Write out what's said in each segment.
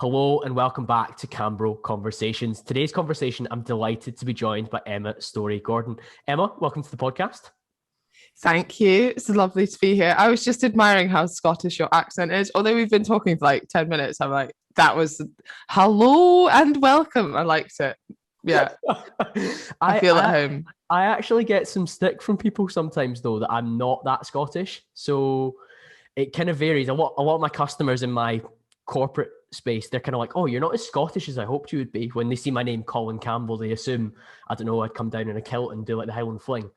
Hello and welcome back to CamBro Conversations. Today's conversation, I'm delighted to be joined by Emma-Storey-Gordon. Emma, welcome to the podcast. Thank you. It's lovely to be here. I was just admiring how Scottish your accent is. Although we've been talking for like 10 minutes, I'm like, that was hello and welcome. I liked it. Yeah. I feel at home. I actually get some stick from people sometimes, though, that I'm not that Scottish. So it kind of varies. A lot of my customers in my corporate space, they're kind of like, oh, you're not as Scottish as I hoped you would be. When they see my name, Colin Campbell, they assume, I don't know, I'd come down in a kilt and do like the Highland Fling.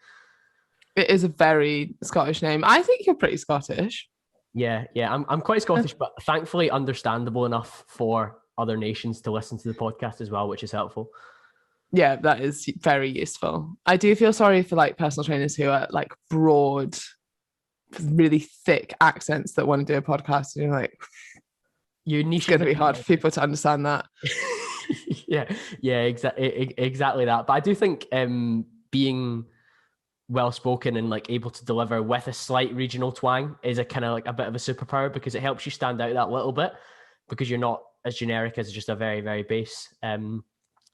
It is a very Scottish name. I think you're pretty Scottish. Yeah, I'm quite Scottish, but thankfully understandable enough for other nations to listen to the podcast as well, which is helpful. Yeah, that is very useful. I do feel sorry for like personal trainers who are like broad, really thick accents that want to do a podcast, and you're like, it's going to be hard for people to understand that. yeah, exactly that. But I do think being well-spoken and like able to deliver with a slight regional twang is a kind of like a bit of a superpower, because it helps you stand out that little bit, because you're not as generic as just a very, very base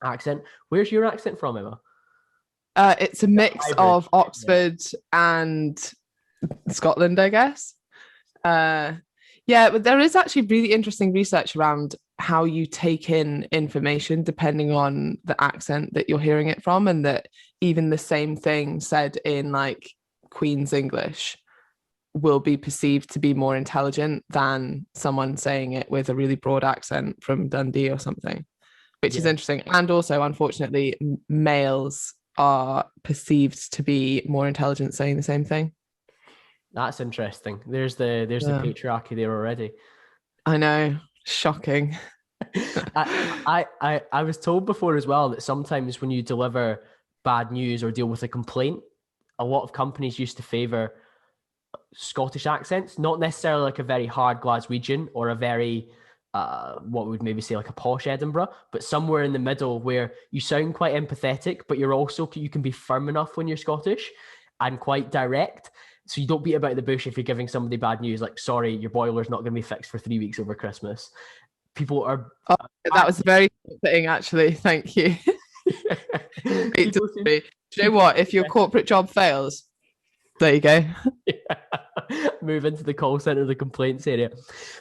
accent. Where's your accent from, Emma? It's a mix of Oxford and Scotland, I guess. Yeah, but there is actually really interesting research around how you take in information depending on the accent that you're hearing it from, and that even the same thing said in like Queen's English will be perceived to be more intelligent than someone saying it with a really broad accent from Dundee or something, which is interesting. And also, unfortunately, males are perceived to be more intelligent saying the same thing. That's interesting. There's the patriarchy there already. I know. Shocking. I was told before as well that sometimes when you deliver bad news or deal with a complaint, a lot of companies used to favor Scottish accents, not necessarily like a very hard Glaswegian or a very what we would maybe say like a posh Edinburgh, but somewhere in the middle where you sound quite empathetic, but you can be firm enough when you're Scottish and quite direct. So you don't beat about the bush if you're giving somebody bad news, like, sorry, your boiler's not going to be fixed for 3 weeks over Christmas. People are... Oh, that was very fitting, actually. Thank you. Do you know what? If your corporate job fails, there you go. Move into the call centre, the complaints area.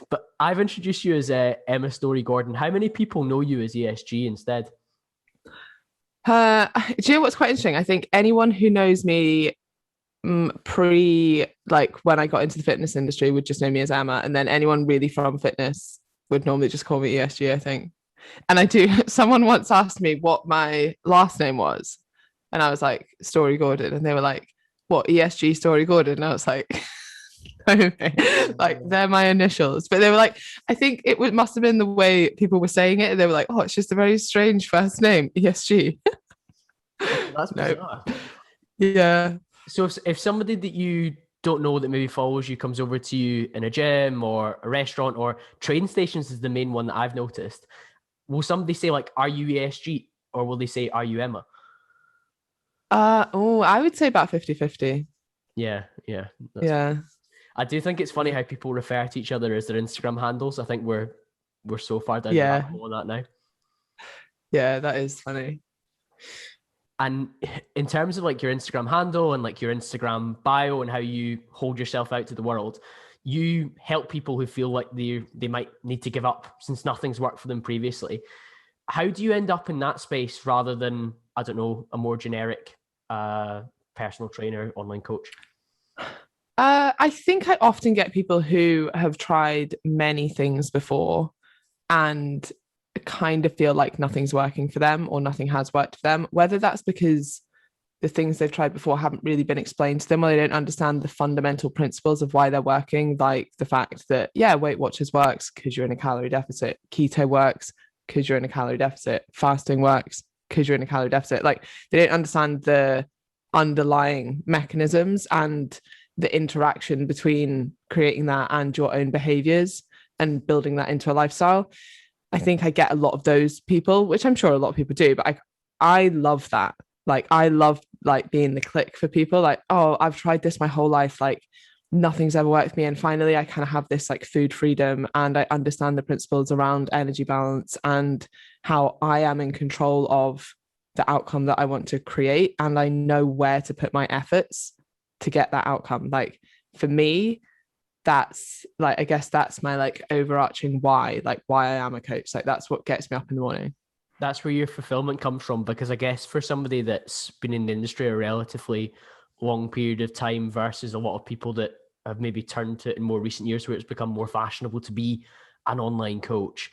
But I've introduced you as Emma-Storey-Gordon. How many people know you as ESG instead? Do you know what's quite interesting? I think anyone who knows me like when I got into the fitness industry would just know me as Emma, and then anyone really from fitness would normally just call me ESG, I think. And someone once asked me what my last name was, and I was like, Storey-Gordon, and they were like, what, ESG Storey-Gordon? And I was like, okay, like they're my initials. But they were like, I think must have been the way people were saying it. They were like, oh, it's just a very strange first name, ESG. That's bizarre. Yeah. So if somebody that you don't know that maybe follows you comes over to you in a gym or a restaurant or train stations is the main one that I've noticed, will somebody say like, are you ESG? Or will they say, are you Emma? I would say about 50-50. Yeah. Yeah. I do think it's funny how people refer to each other as their Instagram handles. I think we're so far down the rabbit hole on that now. Yeah, that is funny. And in terms of like your Instagram handle and like your Instagram bio and how you hold yourself out to the world, you help people who feel like they might need to give up since nothing's worked for them previously. How do you end up in that space rather than, I don't know, a more generic personal trainer, online coach? I think I often get people who have tried many things before and kind of feel like nothing's working for them or nothing has worked for them, whether that's because the things they've tried before haven't really been explained to them, or they don't understand the fundamental principles of why they're working, like the fact that, yeah, Weight Watchers works because you're in a calorie deficit, keto works because you're in a calorie deficit, fasting works because you're in a calorie deficit. Like, they don't understand the underlying mechanisms and the interaction between creating that and your own behaviors and building that into a lifestyle. I think I get a lot of those people, which I'm sure a lot of people do, but I love that. Like, I love like being the click for people. Like, oh, I've tried this my whole life. Like, nothing's ever worked for me. And finally, I kind of have this like food freedom, and I understand the principles around energy balance and how I am in control of the outcome that I want to create. And I know where to put my efforts to get that outcome. Like for me, that's like, I guess that's my like overarching why, like why I am a coach. Like that's what gets me up in the morning. That's where your fulfillment comes from, because I guess for somebody that's been in the industry a relatively long period of time versus a lot of people that have maybe turned to it in more recent years where it's become more fashionable to be an online coach,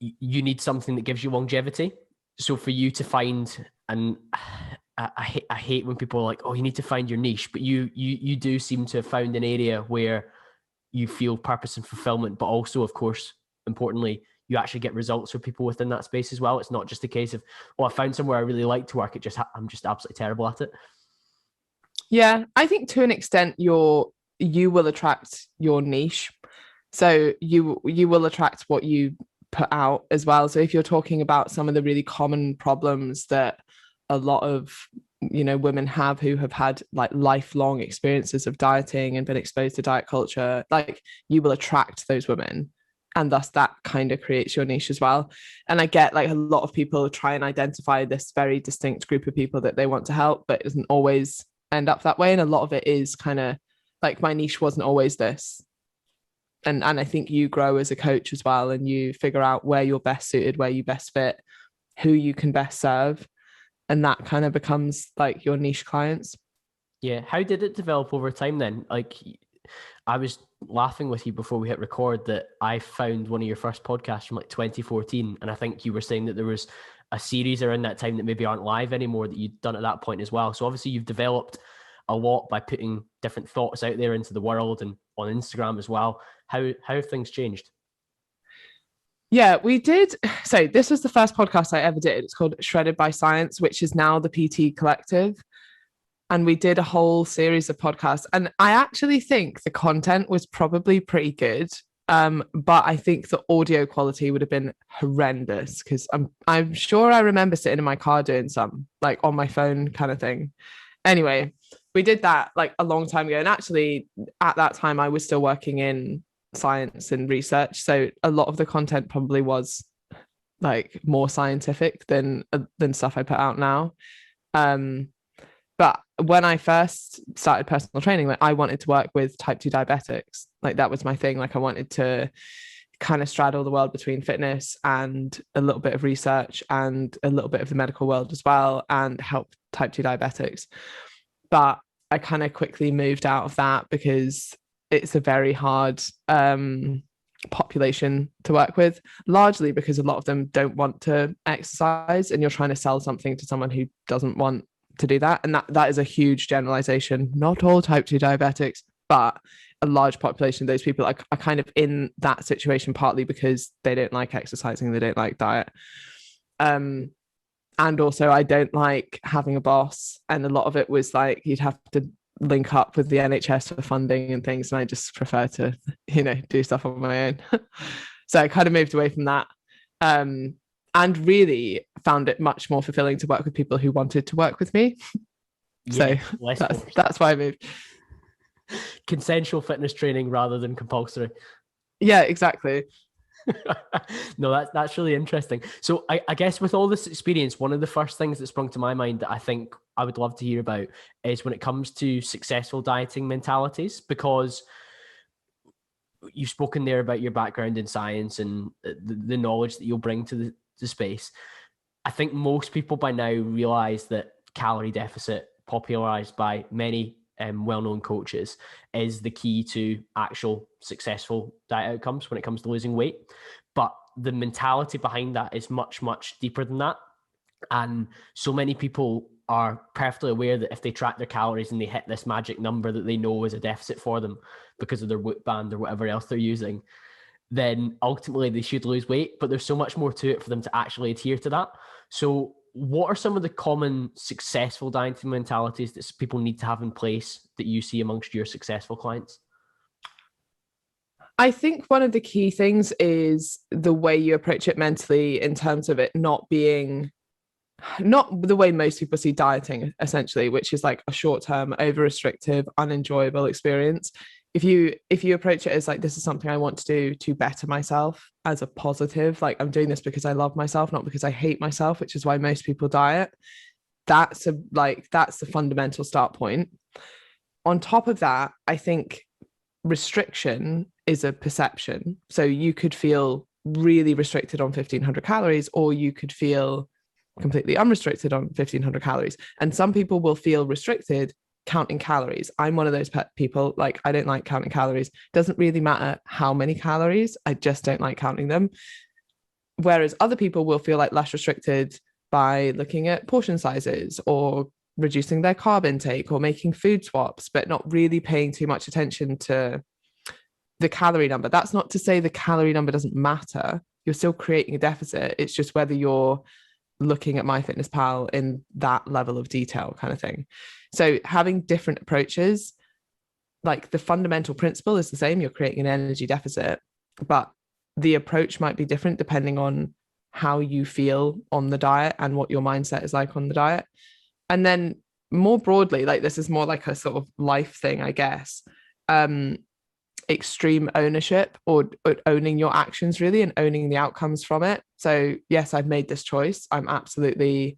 you need something that gives you longevity. So for you to find, and I hate when people are like, oh, you need to find your niche, but you do seem to have found an area where you feel purpose and fulfillment, but also, of course, importantly, you actually get results for people within that space as well. It's not just a case of, oh, I found somewhere I really like to work. I'm just absolutely terrible at it. Yeah, I think to an extent you will attract your niche. So you will attract what you put out as well. So if you're talking about some of the really common problems that a lot of women have who have had like lifelong experiences of dieting and been exposed to diet culture, like you will attract those women, and thus that kind of creates your niche as well. And I get like a lot of people try and identify this very distinct group of people that they want to help, but it doesn't always end up that way. And a lot of it is kind of like, my niche wasn't always this. And I think you grow as a coach as well, and you figure out where you're best suited, where you best fit, who you can best serve, and that kind of becomes like your niche clients. Yeah. How did it develop over time then? Like, I was laughing with you before we hit record that I found one of your first podcasts from like 2014. And I think you were saying that there was a series around that time that maybe aren't live anymore that you'd done at that point as well. So obviously you've developed a lot by putting different thoughts out there into the world and on Instagram as well. How have things changed? Yeah, we did. So this was the first podcast I ever did. It's called Shredded by Science, which is now the PT Collective. And we did a whole series of podcasts. And I actually think the content was probably pretty good. But I think the audio quality would have been horrendous, because I'm sure I remember sitting in my car doing some like on my phone kind of thing. Anyway, we did that like a long time ago. And actually at that time I was still working in science and research. So a lot of the content probably was like more scientific than stuff I put out now. But when I first started personal training, like I wanted to work with type 2 diabetics. Like that was my thing. Like I wanted to kind of straddle the world between fitness and a little bit of research and a little bit of the medical world as well, and help type 2 diabetics. But I kind of quickly moved out of that because it's a very hard population to work with, largely because a lot of them don't want to exercise, and you're trying to sell something to someone who doesn't want to do that. And that is a huge generalization. Not all type 2 diabetics, but a large population of those people are kind of in that situation, partly because they don't like exercising, they don't like diet. And also I don't like having a boss. And a lot of it was like you'd have to link up with the NHS for funding and things. And I just prefer to, do stuff on my own. So I kind of moved away from that. And really found it much more fulfilling to work with people who wanted to work with me. Yeah, so that's why I moved. Consensual fitness training rather than compulsory. Yeah, exactly. No, that's really interesting. So I guess with all this experience, one of the first things that sprung to my mind that I think I would love to hear about is when it comes to successful dieting mentalities, because you've spoken there about your background in science and the knowledge that you'll bring to the space. I think most people by now realize that calorie deficit, popularized by many well-known coaches, is the key to actual successful diet outcomes when it comes to losing weight. But the mentality behind that is much, much deeper than that. And so many people are perfectly aware that if they track their calories and they hit this magic number that they know is a deficit for them because of their Whoop band or whatever else they're using, then ultimately they should lose weight. But there's so much more to it for them to actually adhere to that. So what are some of the common successful dieting mentalities that people need to have in place that you see amongst your successful clients? I think one of the key things is the way you approach it mentally, in terms of it not being not the way most people see dieting, essentially, which is like a short-term, over-restrictive, unenjoyable experience. If you approach it as like, this is something I want to do to better myself, as a positive, like I'm doing this because I love myself, not because I hate myself, which is why most people diet. That's the fundamental start point. On top of that, I think restriction is a perception. So you could feel really restricted on 1500 calories, or you could feel completely unrestricted on 1500 calories. And some people will feel restricted counting calories. I'm one of those people. Like, I don't like counting calories. Doesn't really matter how many calories, I just don't like counting them. Whereas other people will feel like less restricted by looking at portion sizes, or reducing their carb intake, or making food swaps, but not really paying too much attention to the calorie number. That's not to say the calorie number doesn't matter. You're still creating a deficit. It's just whether you're looking at MyFitnessPal in that level of detail, kind of thing. So having different approaches, like the fundamental principle is the same. You're creating an energy deficit, but the approach might be different depending on how you feel on the diet and what your mindset is like on the diet. And then more broadly, like this is more like a sort of life thing, I guess. Extreme ownership, or owning your actions really, and owning the outcomes from it. So yes, I've made this choice. I'm absolutely,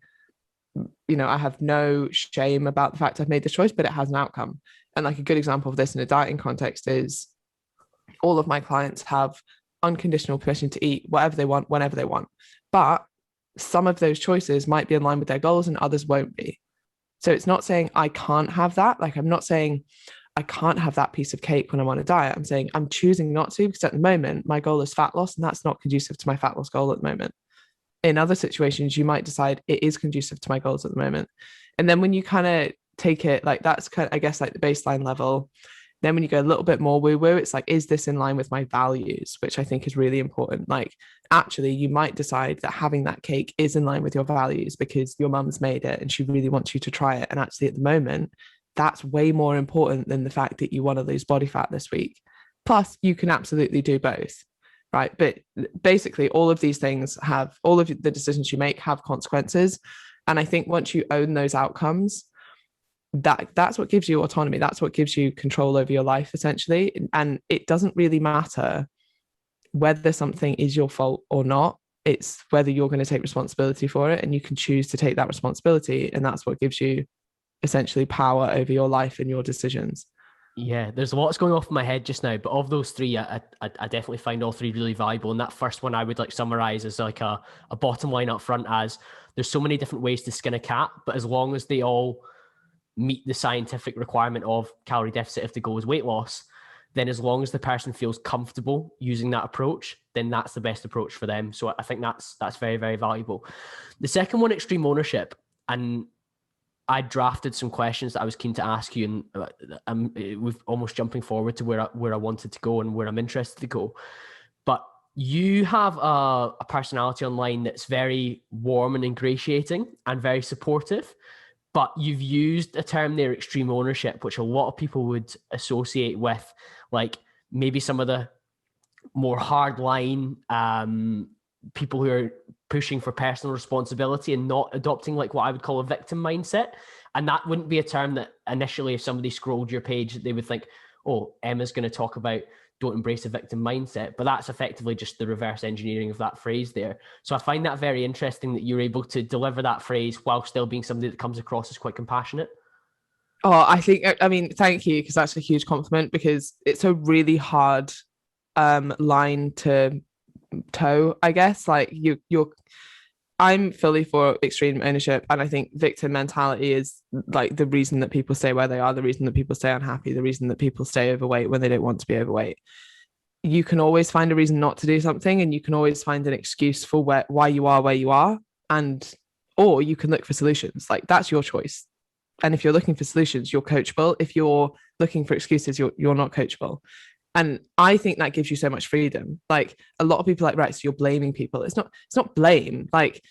I have no shame about the fact I've made this choice, but it has an outcome. And like a good example of this in a dieting context is all of my clients have unconditional permission to eat whatever they want, whenever they want. But some of those choices might be in line with their goals and others won't be. So it's not saying I can't have that. Like, I'm not saying I can't have that piece of cake when I'm on a diet. I'm saying I'm choosing not to, because at the moment my goal is fat loss, and that's not conducive to my fat loss goal at the moment. In other situations, you might decide it is conducive to my goals at the moment. And then when you kind of take it, like that's kind of, I guess, like the baseline level. Then when you go a little bit more woo-woo, it's like, is this in line with my values? Which I think is really important. Like, actually, you might decide that having that cake is in line with your values because your mum's made it and she really wants you to try it. And actually, at the moment, that's way more important than the fact that you want to lose body fat this week. Plus, you can absolutely do both, right? But basically, all of these things have, all of the decisions you make have consequences. And I think once you own those outcomes, that's what gives you autonomy. That's what gives you control over your life, essentially. And it doesn't really matter whether something is your fault or not. It's whether you're going to take responsibility for it, and you can choose to take that responsibility. And that's what gives you essentially power over your life and your decisions. Yeah, there's lots going off in my head just now, but of those three, I definitely find all three really valuable. And that first one I would like summarize as like a bottom line up front, as there's so many different ways to skin a cat, but as long as they all meet the scientific requirement of calorie deficit if the goal is weight loss, then as long as the person feels comfortable using that approach, then that's the best approach for them. So I think that's very, very valuable. The second one, extreme ownership. And I drafted some questions that I was keen to ask you, and we've almost jumping forward to where I wanted to go and where I'm interested to go. But you have a personality online that's very warm and ingratiating and very supportive. But you've used a term there, extreme ownership, which a lot of people would associate with like maybe some of the more hardline people who are pushing for personal responsibility and not adopting like what I would call a victim mindset. And that wouldn't be a term that initially, if somebody scrolled your page, they would think, oh, Emma's going to talk about don't embrace a victim mindset. But that's effectively just the reverse engineering of that phrase there. So I find that very interesting that you're able to deliver that phrase while still being somebody that comes across as quite compassionate. Oh, I mean, thank you, because that's a huge compliment, because it's a really hard line to toe, I guess. Like I'm fully for extreme ownership, and I think victim mentality is like the reason that people stay where they are, the reason that people stay unhappy, the reason that people stay overweight when they don't want to be overweight. You can always find a reason not to do something, and you can always find an excuse for why you are where you are, or you can look for solutions. Like, that's your choice. And if you're looking for solutions, you're coachable. If you're looking for excuses, you're not coachable. And I think that gives you so much freedom. Like, a lot of people are like, right, so you're blaming people. It's not blame. Like,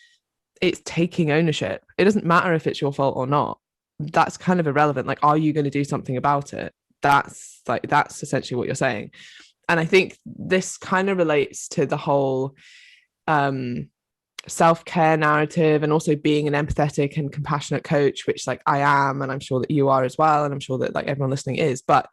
it's taking ownership. It doesn't matter if it's your fault or not. That's kind of irrelevant. Like, are you going to do something about it? That's essentially what you're saying. And I think this kind of relates to the whole self-care narrative, and also being an empathetic and compassionate coach, which like I am, and I'm sure that you are as well, and I'm sure that like everyone listening is, but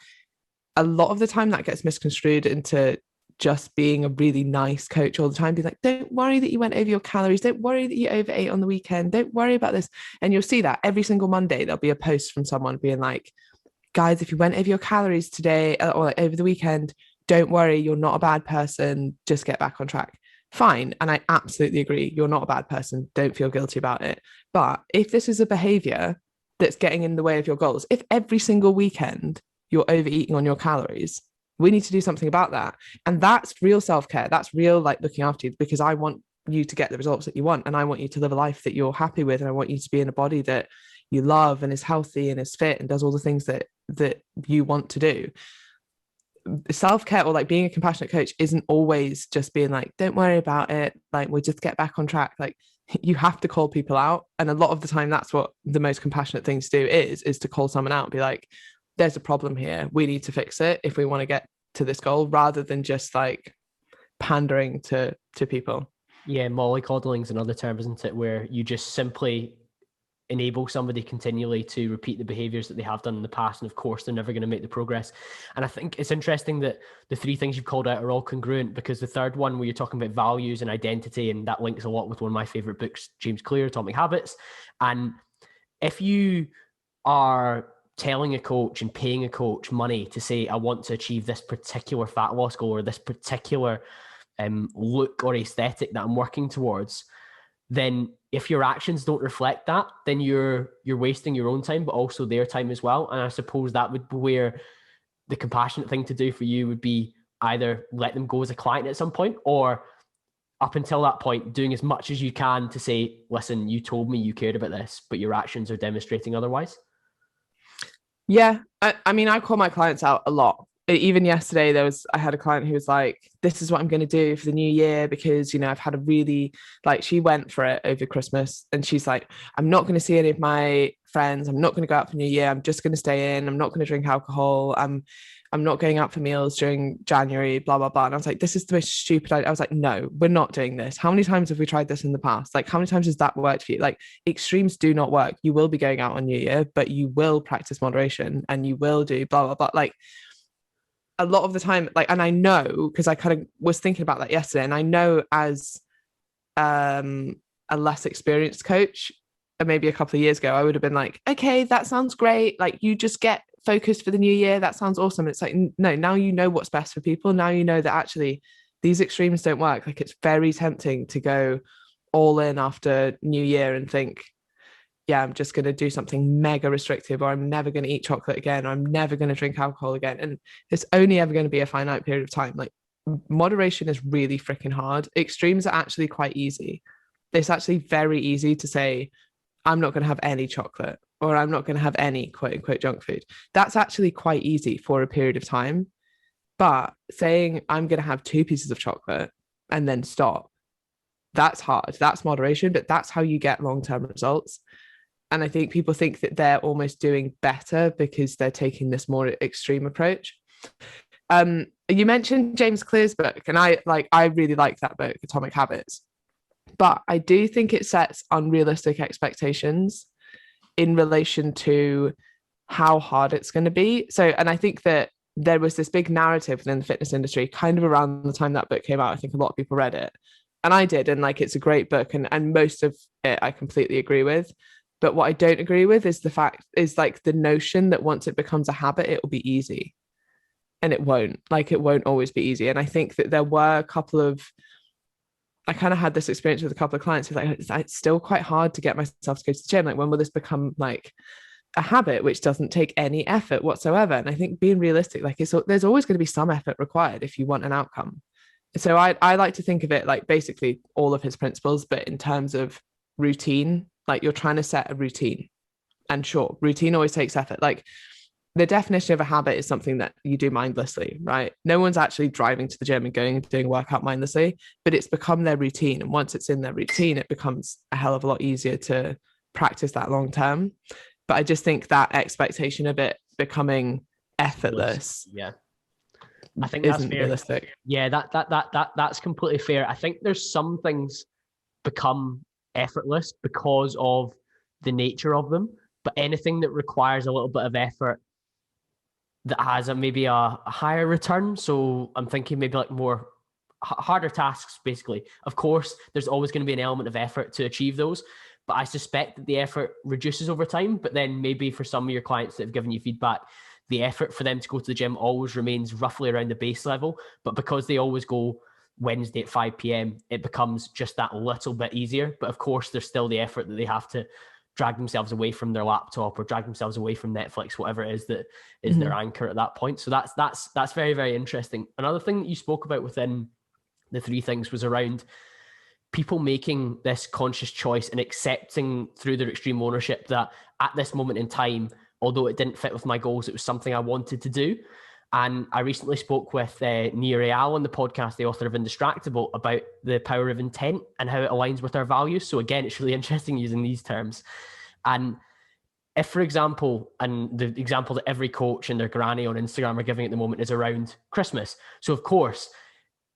a lot of the time that gets misconstrued into just being a really nice coach all the time. Be like, don't worry that you went over your calories, don't worry that you overate on the weekend, don't worry about this. And you'll see that every single Monday there'll be a post from someone being like, guys, if you went over your calories today or like over the weekend, don't worry, you're not a bad person, just get back on track. Fine. And I absolutely agree, you're not a bad person, don't feel guilty about it. But if this is a behavior that's getting in the way of your goals, if every single weekend you're overeating on your calories, we need to do something about that. And that's real self-care, that's real like looking after you, because I want you to get the results that you want, and I want you to live a life that you're happy with, and I want you to be in a body that you love and is healthy and is fit and does all the things that you want to do. Self-care or like being a compassionate coach isn't always just being like, don't worry about it, like we'll just get back on track. Like you have to call people out, and a lot of the time that's what the most compassionate thing to do is to call someone out and be like, there's a problem here, we need to fix it if we want to get to this goal, rather than just like pandering to people. Yeah, mollycoddling is another term, isn't it, where you just simply enable somebody continually to repeat the behaviors that they have done in the past, and of course they're never going to make the progress. And I think it's interesting that the three things you've called out are all congruent, because the third one, where you're talking about values and identity, and that links a lot with one of my favorite books, James Clear, Atomic Habits. And if you are telling a coach and paying a coach money to say, I want to achieve this particular fat loss goal or this particular look or aesthetic that I'm working towards, then if your actions don't reflect that, then you're wasting your own time, but also their time as well. And I suppose that would be where the compassionate thing to do for you would be either let them go as a client at some point, or up until that point, doing as much as you can to say, listen, you told me you cared about this, but your actions are demonstrating otherwise. Yeah. I mean, I call my clients out a lot. Even yesterday, I had a client who was like, this is what I'm going to do for the new year, because, you know, I've had a really, like, she went for it over Christmas, and she's like, I'm not going to see any of my friends, I'm not going to go out for New Year, I'm just going to stay in, I'm not going to drink alcohol, I'm not going out for meals during January, blah, blah, blah. And I was like, this is the most stupid idea. I was like, no, we're not doing this. How many times have we tried this in the past? Like, how many times has that worked for you? Like, extremes do not work. You will be going out on New Year, but you will practice moderation, and you will do blah, blah, blah. Like, a lot of the time, like, and I know, because I kind of was thinking about that yesterday, and I know as a less experienced coach, maybe a couple of years ago, I would have been like, okay, that sounds great, like you just get focused for the new year, that sounds awesome. It's like, no, now you know what's best for people, now you know that actually these extremes don't work. Like, it's very tempting to go all in after New Year and think, yeah, I'm just going to do something mega restrictive, or I'm never going to eat chocolate again, or I'm never going to drink alcohol again. And it's only ever going to be a finite period of time. Like, moderation is really freaking hard. Extremes are actually quite easy. It's actually very easy to say, I'm not going to have any chocolate, or I'm not going to have any quote unquote junk food. That's actually quite easy for a period of time. But saying I'm going to have 2 pieces of chocolate and then stop, that's hard. That's moderation, but that's how you get long-term results. And I think people think that they're almost doing better because they're taking this more extreme approach. You mentioned James Clear's book, and I really like that book, Atomic Habits. But I do think it sets unrealistic expectations in relation to how hard it's going to be. So, and I think that there was this big narrative within the fitness industry kind of around the time that book came out. I think a lot of people read it, and I did. And like, it's a great book, and most of it I completely agree with. But what I don't agree with is the notion that once it becomes a habit, it will be easy. And it won't. Like, it won't always be easy. And I think that there were a couple of, I kind of had this experience with a couple of clients who like, it's still quite hard to get myself to go to the gym. Like, when will this become like a habit which doesn't take any effort whatsoever? And I think being realistic, like, there's always going to be some effort required if you want an outcome. So I like to think of it like basically all of his principles, but in terms of routine. Like, you're trying to set a routine, and sure, routine always takes effort. Like, the definition of a habit is something that you do mindlessly, right? No one's actually driving to the gym and going and doing a workout mindlessly, but it's become their routine. And once it's in their routine, it becomes a hell of a lot easier to practice that long term. But I just think that expectation of it becoming effortless, yeah, I think that's isn't fair. realistic. Yeah, that's completely fair. I think there's some things become effortless because of the nature of them. But anything that requires a little bit of effort that has maybe a higher return. So I'm thinking maybe like more harder tasks, basically. Of course, there's always going to be an element of effort to achieve those, but I suspect that the effort reduces over time. But then maybe for some of your clients that have given you feedback, the effort for them to go to the gym always remains roughly around the base level. But because they always go Wednesday at 5 p.m., it becomes just that little bit easier. But of course, there's still the effort that they have to drag themselves away from their laptop or drag themselves away from Netflix, whatever it is that is their anchor at that point. So that's very, very interesting. Another thing that you spoke about within the three things was around people making this conscious choice and accepting through their extreme ownership that at this moment in time, although it didn't fit with my goals, it was something I wanted to do. And I recently spoke with Nia Real on the podcast, the author of Indistractable, about the power of intent and how it aligns with our values. So again, it's really interesting using these terms. And if, for example, and the example that every coach and their granny on Instagram are giving at the moment is around Christmas. So of course,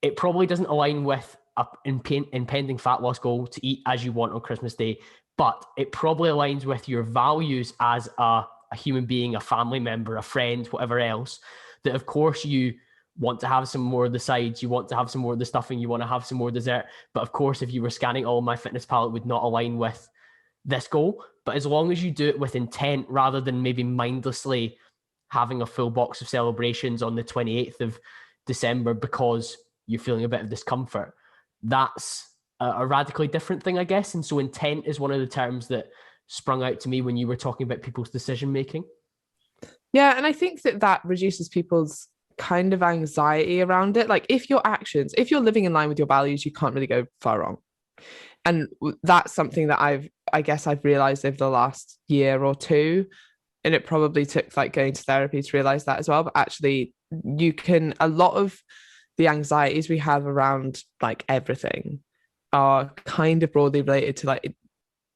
it probably doesn't align with an impending fat loss goal to eat as you want on Christmas Day, but it probably aligns with your values as a human being, a family member, a friend, whatever else, that of course you want to have some more of the sides, you want to have some more of the stuffing, you want to have some more dessert. But of course, if you were scanning all my fitness palette, would not align with this goal. But as long as you do it with intent, rather than maybe mindlessly having a full box of celebrations on the 28th of December because you're feeling a bit of discomfort, that's a radically different thing, I guess. And so intent is one of the terms that sprung out to me when you were talking about people's decision making. Yeah, and I think that reduces people's kind of anxiety around it. Like if you're living in line with your values, you can't really go far wrong. And that's something that I guess I've realized over the last year or two. And it probably took like going to therapy to realize that as well. But actually, a lot of the anxieties we have around like everything are kind of broadly related to like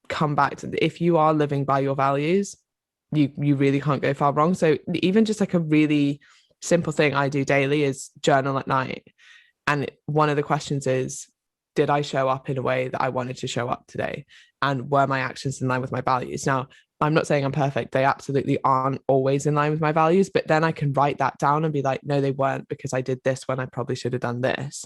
come back to if you are living by your values, you really can't go far wrong. So even just like a really simple thing I do daily is journal at night. And one of the questions is, did I show up in a way that I wanted to show up today? And were my actions in line with my values? Now, I'm not saying I'm perfect. They absolutely aren't always in line with my values, but then I can write that down and be like, no, they weren't because I did this when I probably should have done this.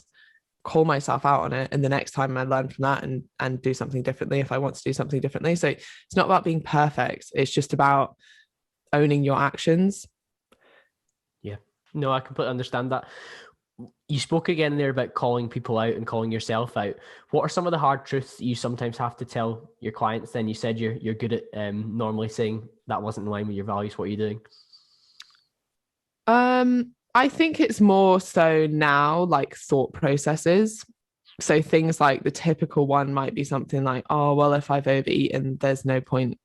Call myself out on it. And the next time I learn from that and do something differently if I want to do something differently. So it's not about being perfect. It's just about owning your actions. Yeah, no, I completely understand that. You spoke again there about calling people out and calling yourself out. What are some of the hard truths that you sometimes have to tell your clients? Then you said you're good at normally saying that wasn't in line with your values. What are you doing? I think it's more so now like thought processes. So things like the typical one might be something like, oh, well, if I've overeaten, there's no point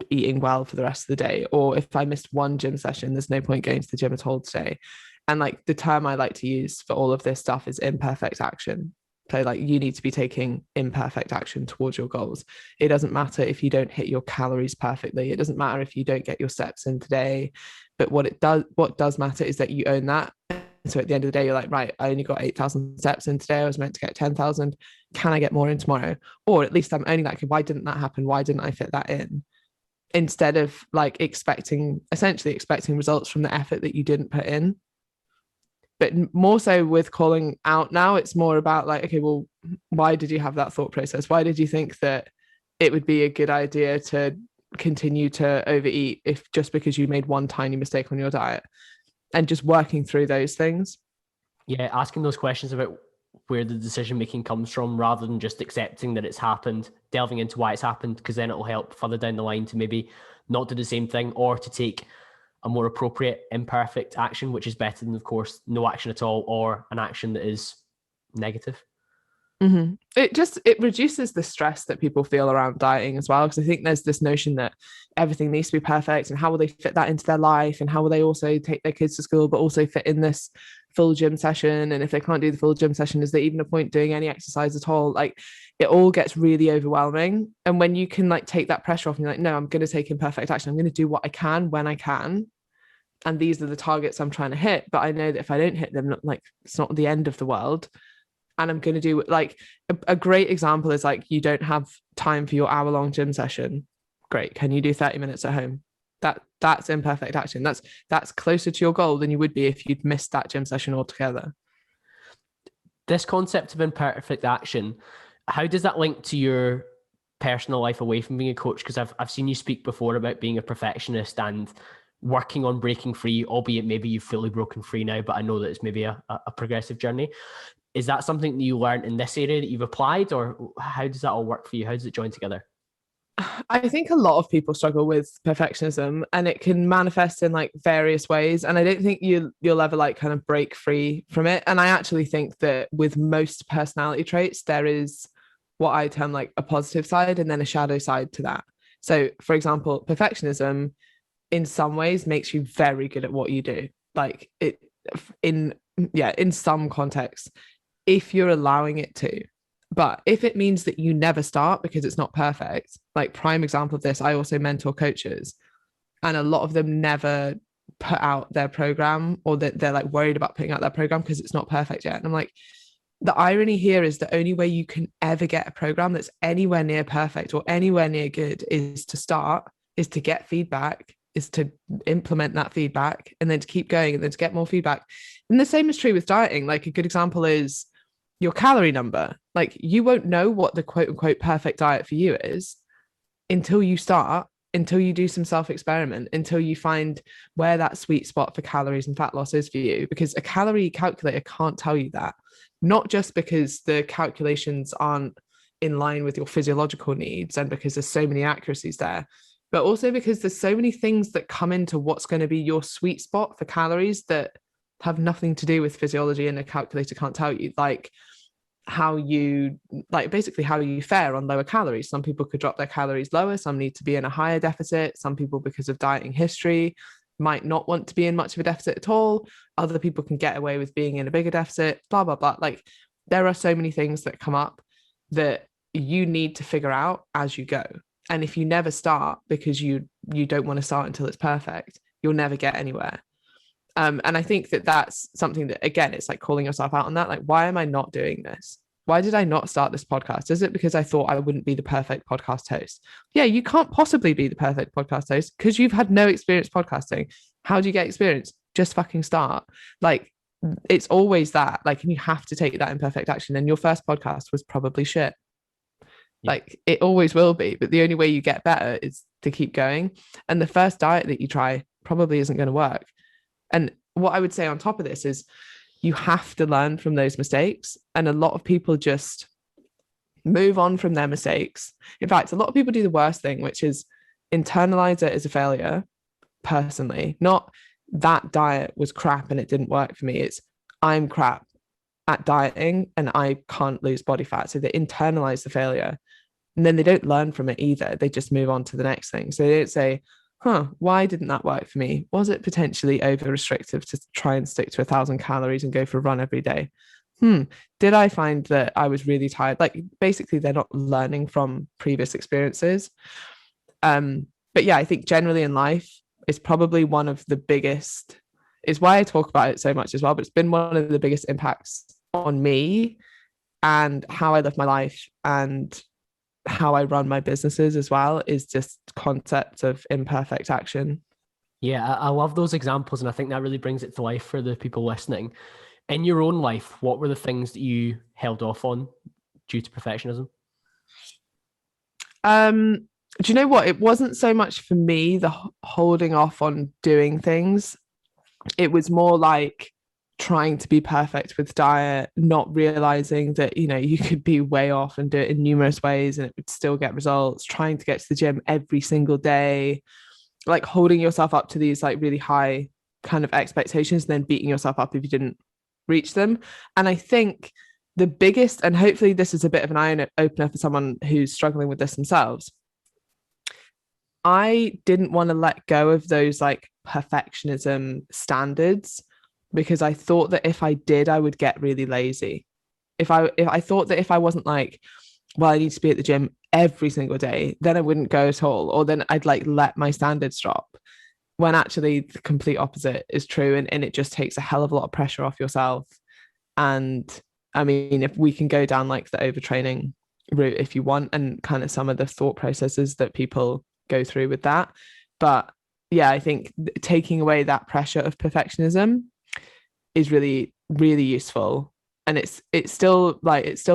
eating well for the rest of the day. Or if I missed one gym session, there's no point going to the gym at all today. And like the term I like to use for all of this stuff is imperfect action. So like you need to be taking imperfect action towards your goals. It doesn't matter if you don't hit your calories perfectly. It doesn't matter if you don't get your steps in today. But what does matter is that you own that. So at the end of the day, you're like, right, I only got 8,000 steps in today. I was meant to get 10,000. Can I get more in tomorrow? Or at least I'm owning that. Why didn't that happen? Why didn't I fit that in? Instead of like essentially expecting results from the effort that you didn't put in. But more so with calling out now, it's more about like, okay, well, why did you have that thought process? Why did you think that it would be a good idea to continue to overeat if just because you made one tiny mistake on your diet? And just working through those things. Yeah, asking those questions about where the decision making comes from rather than just accepting that it's happened, delving into why it's happened, because then it'll help further down the line to maybe not do the same thing or to take a more appropriate imperfect action, which is better than, of course, no action at all or an action that is negative. Mm-hmm. It reduces the stress that people feel around dieting as well, because I think there's this notion that everything needs to be perfect and how will they fit that into their life and how will they also take their kids to school but also fit in this full gym session, and if they can't do the full gym session, is there even a point doing any exercise at all? Like it all gets really overwhelming. And when you can like take that pressure off and you're like, no, I'm going to take imperfect action, I'm going to do what I can when I can, and these are the targets I'm trying to hit, but I know that if I don't hit them, like it's not the end of the world, and I'm going to do like a great example is like you don't have time for your hour-long gym session. Great. Can you do 30 minutes at home? That's imperfect action. That's closer to your goal than you would be if you'd missed that gym session altogether. This concept of imperfect action, how does that link to your personal life away from being a coach? Because I've seen you speak before about being a perfectionist and working on breaking free, albeit maybe you've fully broken free now, but I know that it's maybe a progressive journey. Is that something that you learned in this area that you've applied, or how does that all work for you? How does it join together? I think a lot of people struggle with perfectionism, and it can manifest in like various ways. And I don't think you'll ever like kind of break free from it. And I actually think that with most personality traits, there is what I term like a positive side and then a shadow side to that. So, for example, perfectionism in some ways makes you very good at what you do. Like it in some contexts, if you're allowing it to. But if it means that you never start because it's not perfect, like prime example of this, I also mentor coaches, and a lot of them never put out their program, or that they're like worried about putting out their program because it's not perfect yet. And I'm like, the irony here is the only way you can ever get a program that's anywhere near perfect or anywhere near good is to start, is to get feedback, is to implement that feedback, and then to keep going and then to get more feedback. And the same is true with dieting. Like a good example is your calorie number. Like you won't know what the quote unquote perfect diet for you is until you start, until you do some self-experiment, until you find where that sweet spot for calories and fat loss is for you, because a calorie calculator can't tell you that. Not just because the calculations aren't in line with your physiological needs and because there's so many inaccuracies there, but also because there's so many things that come into what's going to be your sweet spot for calories that have nothing to do with physiology, and a calculator can't tell you. Like how you fare on lower calories. Some people could drop their calories lower, some need to be in a higher deficit, some people, because of dieting history, might not want to be in much of a deficit at all, other people can get away with being in a bigger deficit, blah blah blah. Like there are so many things that come up that you need to figure out as you go, and if you never start because you don't want to start until it's perfect, you'll never get anywhere. And I think that that's something that, again, it's like calling yourself out on that. Like, why am I not doing this? Why did I not start this podcast? Is it because I thought I wouldn't be the perfect podcast host? Yeah, you can't possibly be the perfect podcast host because you've had no experience podcasting. How do you get experience? Just fucking start. Like, it's always that. Like, and you have to take that imperfect action. And your first podcast was probably shit. Yeah. Like, it always will be. But the only way you get better is to keep going. And the first diet that you try probably isn't going to work. And what I would say on top of this is you have to learn from those mistakes. And a lot of people just move on from their mistakes. In fact, a lot of people do the worst thing, which is internalize it as a failure personally. Not that diet was crap and it didn't work for me. It's I'm crap at dieting and I can't lose body fat. So they internalize the failure and then they don't learn from it either. They just move on to the next thing. So they don't say, why didn't that work for me? Was it potentially over restrictive to try and stick to 1,000 calories and go for a run every day? Did I find that I was really tired? Like basically they're not learning from previous experiences. But yeah, I think generally in life it's probably one of the biggest, is why I talk about it so much as well, but it's been one of the biggest impacts on me and how I live my life and how I run my businesses as well, is just concept of imperfect action. Yeah, I love those examples. And I think that really brings it to life for the people listening. In your own life, what were the things that you held off on due to perfectionism? Do you know what? It wasn't so much for me, the holding off on doing things. It was more like trying to be perfect with diet, not realizing that, you know, you could be way off and do it in numerous ways and it would still get results, trying to get to the gym every single day, like holding yourself up to these like really high kind of expectations and then beating yourself up if you didn't reach them. And I think the biggest, and hopefully this is a bit of an eye opener for someone who's struggling with this themselves, I didn't want to let go of those like perfectionism standards because I thought that if I did, I would get really lazy. If I thought that if I wasn't like, well, I need to be at the gym every single day, then I wouldn't go at all. Or then I'd like let my standards drop, when actually the complete opposite is true. And it just takes a hell of a lot of pressure off yourself. And I mean, if we can go down like the overtraining route if you want, and kind of some of the thought processes that people go through with that. But yeah, I think taking away that pressure of perfectionism is really, really useful. And it's still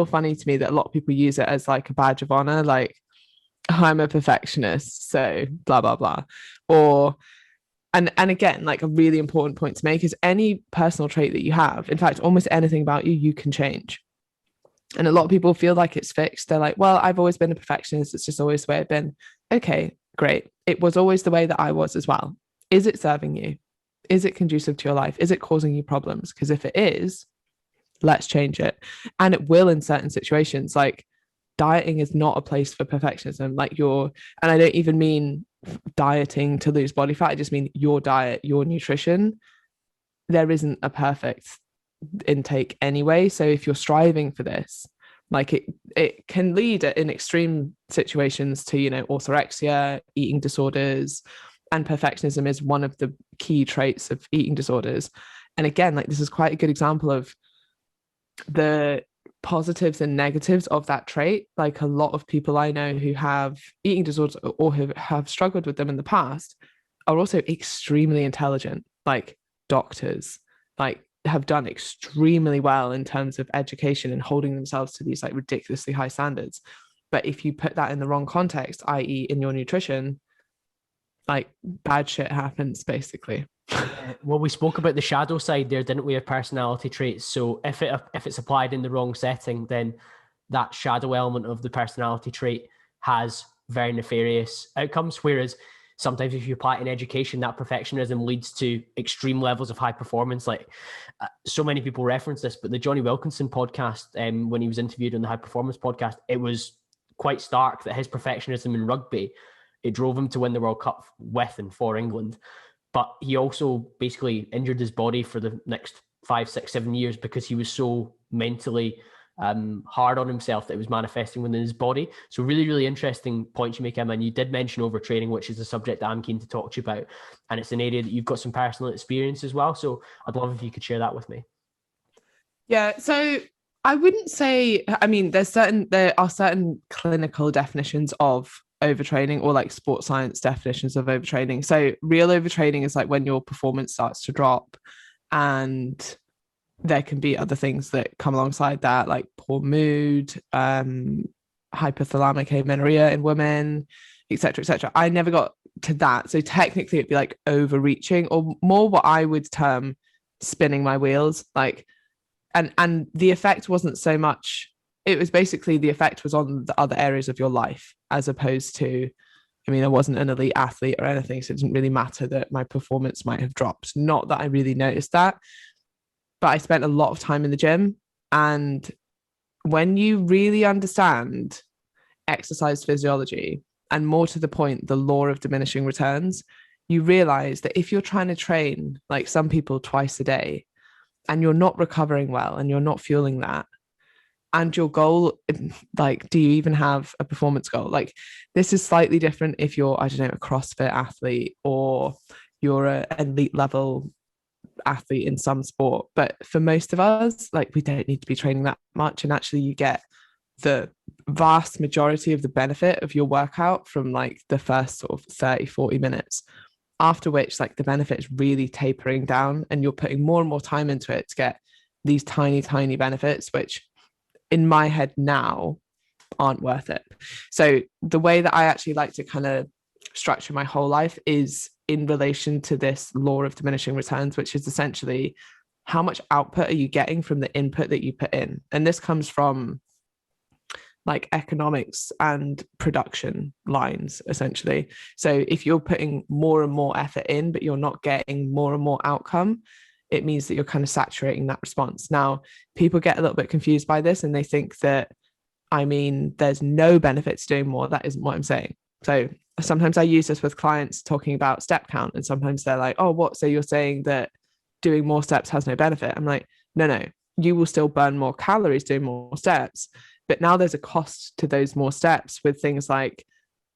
funny to me that a lot of people use it as like a badge of honor, like, I'm a perfectionist, so blah blah blah. Or and again, like, a really important point to make is any personal trait that you have, in fact, almost anything about you, you can change. And a lot of people feel like it's fixed. They're like, well, I've always been a perfectionist. It's just always the way I've been. Okay, great. It was always the way that I was as well. Is it serving you? Is it conducive to your life? Is it causing you problems? Because if it is, let's change it. And it will in certain situations. Like, dieting is not a place for perfectionism. Like, and I don't even mean dieting to lose body fat. I just mean your diet, your nutrition. There isn't a perfect intake anyway. So if you're striving for this, like, it can lead in extreme situations to, orthorexia, eating disorders, and perfectionism is one of the key traits of eating disorders. And again, like, this is quite a good example of the positives and negatives of that trait. Like, a lot of people I know who have eating disorders or who have struggled with them in the past are also extremely intelligent, like doctors, like, have done extremely well in terms of education and holding themselves to these like ridiculously high standards. But if you put that in the wrong context, i.e. in your nutrition, like, bad shit happens basically. Well, we spoke about the shadow side there, didn't we, of personality traits? So if it's applied in the wrong setting, then that shadow element of the personality trait has very nefarious outcomes. Whereas sometimes if you apply it in education, that perfectionism leads to extreme levels of high performance. Like, so many people reference this, but the Johnny Wilkinson podcast, when he was interviewed on the High Performance podcast, it was quite stark that his perfectionism in rugby, it drove him to win the World Cup with and for England. But he also basically injured his body for the next 5, 6, 7 years because he was so mentally hard on himself that it was manifesting within his body. So really, really interesting points you make, Emma. And you did mention overtraining, which is a subject that I'm keen to talk to you about. And it's an area that you've got some personal experience as well. So I'd love if you could share that with me. Yeah. So I wouldn't say, I mean, there are certain clinical definitions of overtraining, or like sports science definitions of overtraining. So real overtraining is like when your performance starts to drop, and there can be other things that come alongside that, like poor mood, hypothalamic amenorrhea in women, etc., etc. I never got to that. So technically it'd be like overreaching, or more what I would term spinning my wheels. Like, and the effect wasn't so much, it was basically the effect was on the other areas of your life, as opposed to, I mean, I wasn't an elite athlete or anything, so it didn't really matter that my performance might have dropped. Not that I really noticed that, but I spent a lot of time in the gym. And when you really understand exercise physiology, and more to the point, the law of diminishing returns, you realize that if you're trying to train, like some people, twice a day, and you're not recovering well and you're not fueling that, and your goal, like, do you even have a performance goal? Like, this is slightly different if you're, I don't know, a CrossFit athlete, or you're an elite level athlete in some sport. But for most of us, like, we don't need to be training that much. And actually you get the vast majority of the benefit of your workout from like the first sort of 30, 40 minutes, after which, like, the benefit is really tapering down, and you're putting more and more time into it to get these tiny, tiny benefits, which in my head now aren't worth it. So the way that I actually like to kind of structure my whole life is in relation to this law of diminishing returns, which is essentially how much output are you getting from the input that you put in. And this comes from like economics and production lines, essentially. So if you're putting more and more effort in, but you're not getting more and more outcome, it means that you're kind of saturating that response. Now, people get a little bit confused by this, and they think that, I mean, there's no benefit to doing more. That isn't what I'm saying. So sometimes I use this with clients talking about step count, and sometimes they're like, oh, what? So you're saying that doing more steps has no benefit? I'm like, no, you will still burn more calories doing more steps. But now there's a cost to those more steps with things like,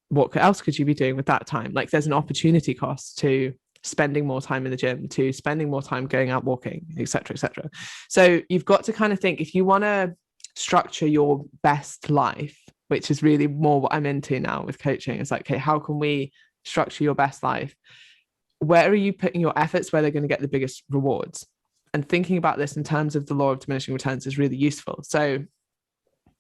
what else could you be doing with that time? Like, there's an opportunity cost to spending more time in the gym to spending more time going out walking, etc., etc. So you've got to kind of think, if you want to structure your best life, which is really more what I'm into now with coaching, it's like, okay, how can we structure your best life? Where are you putting your efforts where they're going to get the biggest rewards? And thinking about this in terms of the law of diminishing returns is really useful. So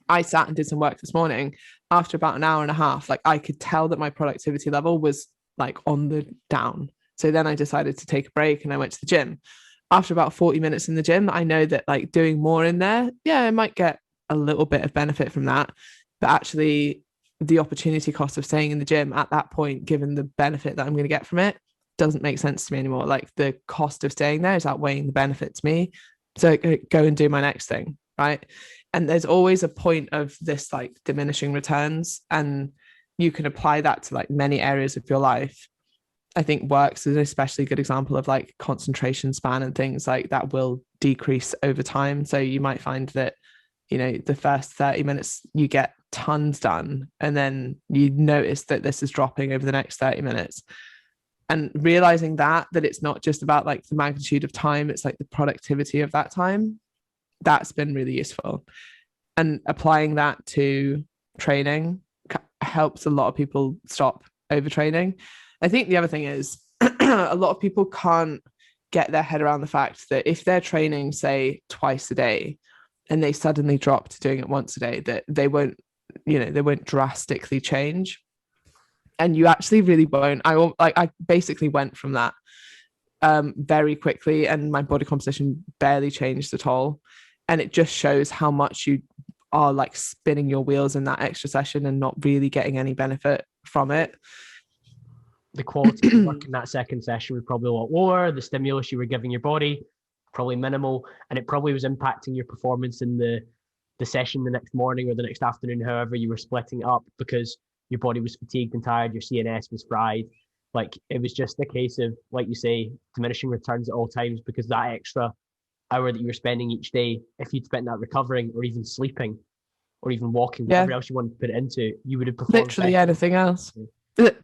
I sat and did some work this morning. After about an hour and a half, like I could tell that my productivity level was like on the down. So then I decided to take a break and I went to the gym. After about 40 minutes in the gym, I know that like doing more in there, yeah, I might get a little bit of benefit from that. But actually, the opportunity cost of staying in the gym at that point, given the benefit that I'm going to get from it, doesn't make sense to me anymore. Like the cost of staying there is outweighing the benefit to me. So go and do my next thing, right? And there's always a point of this like diminishing returns, and you can apply that to like many areas of your life. I think works is an especially good example of like concentration span and things like that will decrease over time. So you might find that, you know, the first 30 minutes you get tons done, and then you notice that this is dropping over the next 30 minutes. And realizing that it's not just about like the magnitude of time, it's like the productivity of that time. That's been really useful. And applying that to training helps a lot of people stop overtraining. I think the other thing is a lot of people can't get their head around the fact that if they're training, say, twice a day, and they suddenly drop to doing it once a day, that they won't drastically change. And you actually really won't. I basically went from that very quickly, and my body composition barely changed at all. And it just shows how much you are like spinning your wheels in that extra session and not really getting any benefit from it. The quality of work in that second session was probably a lot lower. The stimulus you were giving your body, probably minimal. And it probably was impacting your performance in the session the next morning or the next afternoon, however you were splitting it up, because your body was fatigued and tired, your CNS was fried. Like it was just a case of, like you say, diminishing returns at all times, because that extra hour that you were spending each day, if you'd spent that recovering or even sleeping or even walking, whatever else you wanted to put it into, you would have performed literally better. Anything else.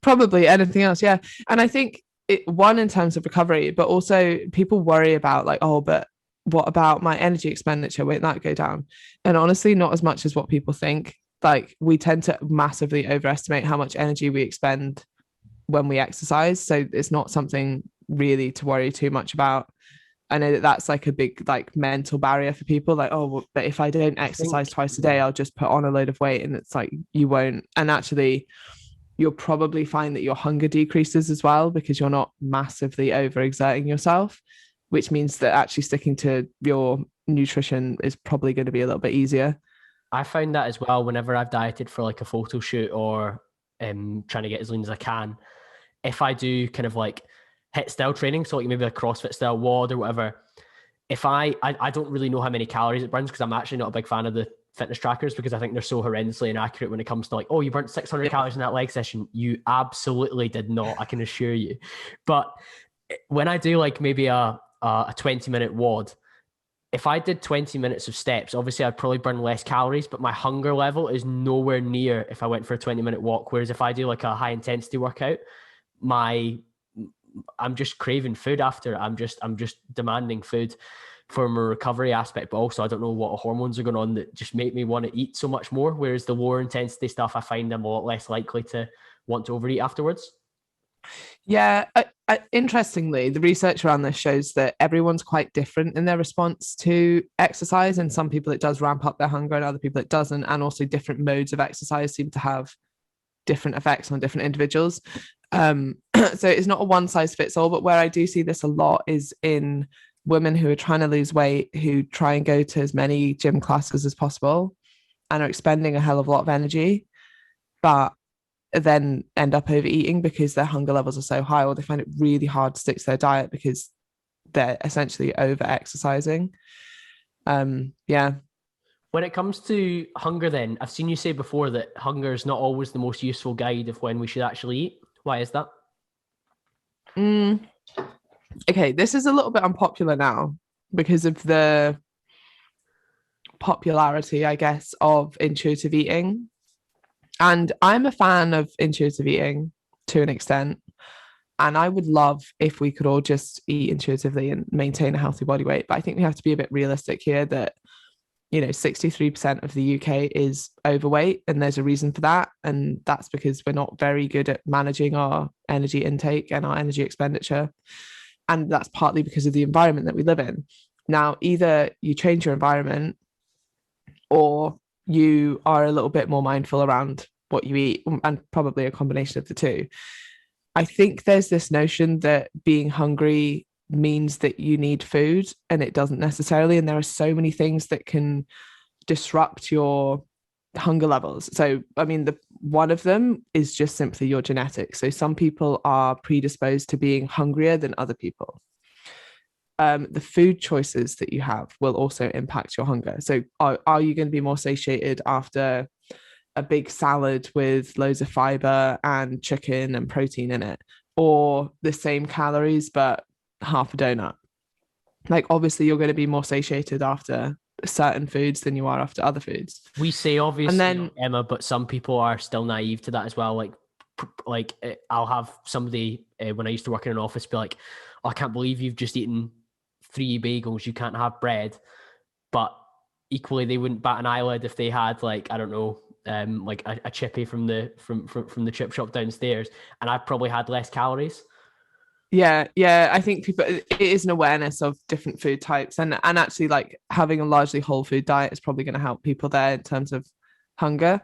Probably anything else, yeah. And I think one, in terms of recovery, but also people worry about like, oh, but what about my energy expenditure? Won't that go down? And honestly, not as much as what people think. Like we tend to massively overestimate how much energy we expend when we exercise. So it's not something really to worry too much about. I know that that's like a big like mental barrier for people. Like, oh, but if I don't exercise twice a day, I'll just put on a load of weight. And it's like, you won't. And actually, you'll probably find that your hunger decreases as well, because you're not massively overexerting yourself, which means that actually sticking to your nutrition is probably going to be a little bit easier. I found that as well whenever I've dieted for like a photo shoot or trying to get as lean as I can. If I do kind of like HIIT style training, so like maybe a CrossFit style WOD or whatever, if I don't really know how many calories it burns, because I'm actually not a big fan of the fitness trackers, because I think they're so horrendously inaccurate when it comes to like, oh, you burnt 600 calories in that leg session. You absolutely did not, I can assure you. But when I do like maybe a 20-minute WOD, if I did 20 minutes of steps, obviously I'd probably burn less calories, but my hunger level is nowhere near if I went for a 20-minute walk. Whereas if I do like a high intensity workout, I'm just craving food after. I'm just demanding food from a recovery aspect, but also I don't know what hormones are going on that just make me want to eat so much more. Whereas the lower intensity stuff, I find I'm a lot less likely to want to overeat afterwards. Yeah. Interestingly, the research around this shows that everyone's quite different in their response to exercise. And some people it does ramp up their hunger, and other people it doesn't. And also different modes of exercise seem to have different effects on different individuals. So it's not a one size fits all, but where I do see this a lot is in women who are trying to lose weight, who try and go to as many gym classes as possible and are expending a hell of a lot of energy, but then end up overeating because their hunger levels are so high, or they find it really hard to stick to their diet because they're essentially over exercising. Yeah. When it comes to hunger, then I've seen you say before that hunger is not always the most useful guide of when we should actually eat. Why is that? Okay, this is a little bit unpopular now because of the popularity, I guess, of intuitive eating. And I'm a fan of intuitive eating to an extent. And I would love if we could all just eat intuitively and maintain a healthy body weight. But I think we have to be a bit realistic here that, 63% of the UK is overweight, and there's a reason for that. And that's because we're not very good at managing our energy intake and our energy expenditure. And that's partly because of the environment that we live in. Now, either you change your environment or you are a little bit more mindful around what you eat, and probably a combination of the two. I think there's this notion that being hungry means that you need food, and it doesn't necessarily. And there are so many things that can disrupt your hunger levels. So, I mean, one of them is just simply your genetics. So some people are predisposed to being hungrier than other people. The food choices that you have will also impact your hunger. So are you going to be more satiated after a big salad with loads of fiber and chicken and protein in it, or the same calories but half a donut? Like, obviously you're going to be more satiated after certain foods than you are after other foods. We say obviously, and then, Emma, but some people are still naive to that as well. Like I'll have somebody when I used to work in an office be like, oh, I can't believe you've just eaten 3 bagels, you can't have bread. But equally, they wouldn't bat an eyelid if they had, like, I don't know, like a chippy from the chip shop downstairs, and I probably had less calories. Yeah, I think people, it is an awareness of different food types, and actually, like, having a largely whole food diet is probably going to help people there in terms of hunger.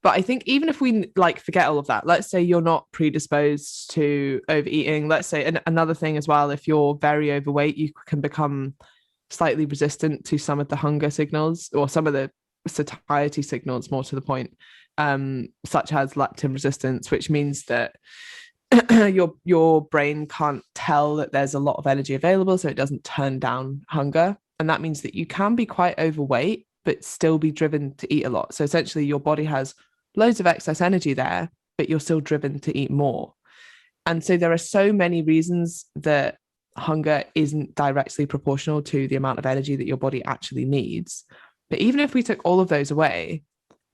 But I think even if we like forget all of that, let's say you're not predisposed to overeating. Let's say another thing as well, if you're very overweight, you can become slightly resistant to some of the hunger signals, or some of the satiety signals, more to the point, such as leptin resistance, which means that your brain can't tell that there's a lot of energy available, so it doesn't turn down hunger. And that means that you can be quite overweight but still be driven to eat a lot. So essentially your body has loads of excess energy there, but you're still driven to eat more. And so there are so many reasons that hunger isn't directly proportional to the amount of energy that your body actually needs. But even if we took all of those away,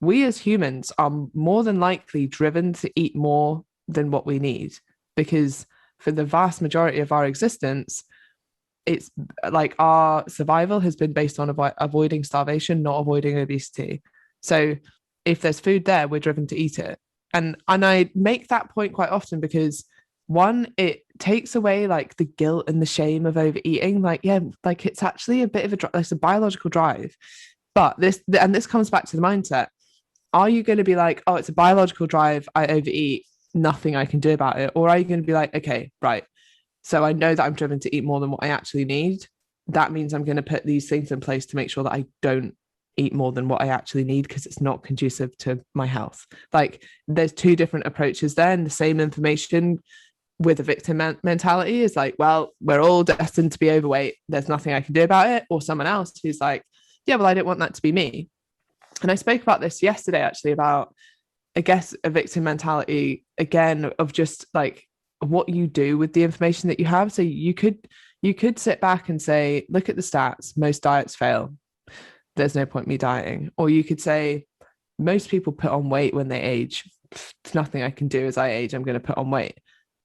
we as humans are more than likely driven to eat more than what we need, because for the vast majority of our existence, it's like our survival has been based on avoiding starvation, not avoiding obesity. So if there's food there, we're driven to eat it. And I make that point quite often because, one, it takes away like the guilt and the shame of overeating. Like, yeah, like it's actually a bit of it's a biological drive. But this comes back to the mindset. Are you going to be like, oh, it's a biological drive, I overeat, nothing I can do about it? Or are you going to be like, okay, right, so I know that I'm driven to eat more than what I actually need. That means I'm going to put these things in place to make sure that I don't eat more than what I actually need, because it's not conducive to my health. Like, there's two different approaches there, and the same information with a victim mentality is like, well, we're all destined to be overweight, there's nothing I can do about it. Or someone else who's like, yeah, well, I don't want that to be me. And I spoke about this yesterday, actually, about, I guess, a victim mentality, again, of just like what you do with the information that you have. So you could sit back and say, look at the stats, most diets fail, there's no point me dieting. Or you could say, most people put on weight when they age, there's nothing I can do as I age, I'm going to put on weight.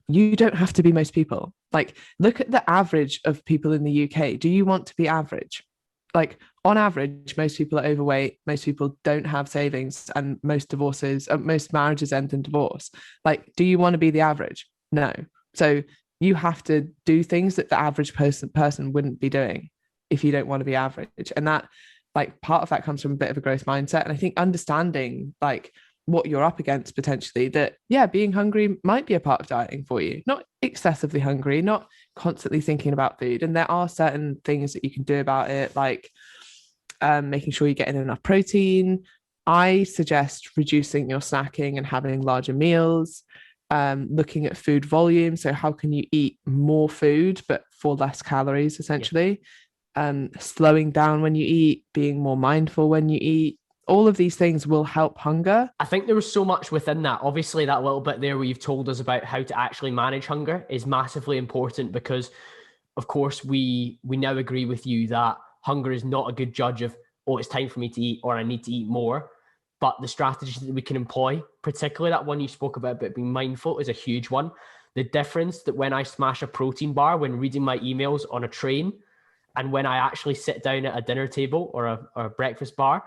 You don't have to be most people. Like, look at the average of people in the UK. Do you want to be average? Like, on average, most people are overweight, most people don't have savings, and most marriages end in divorce. Like, do you want to be the average? No. So you have to do things that the average person wouldn't be doing if you don't want to be average. And that, like, part of that comes from a bit of a growth mindset. And I think understanding like what you're up against potentially, that, yeah, being hungry might be a part of dieting for you, not excessively hungry, not constantly thinking about food. And there are certain things that you can do about it, like making sure you're getting enough protein. I suggest reducing your snacking and having larger meals, looking at food volume. So how can you eat more food, but for less calories, essentially? Slowing down when you eat, being more mindful when you eat. All of these things will help hunger. I think there was so much within that. Obviously, that little bit there where you've told us about how to actually manage hunger is massively important, because, of course, we now agree with you that hunger is not a good judge of, oh, it's time for me to eat, or I need to eat more. But the strategies that we can employ, particularly that one you spoke about being mindful, is a huge one. the difference that when I smash a protein bar when reading my emails on a train, and when I actually sit down at a dinner table or a breakfast bar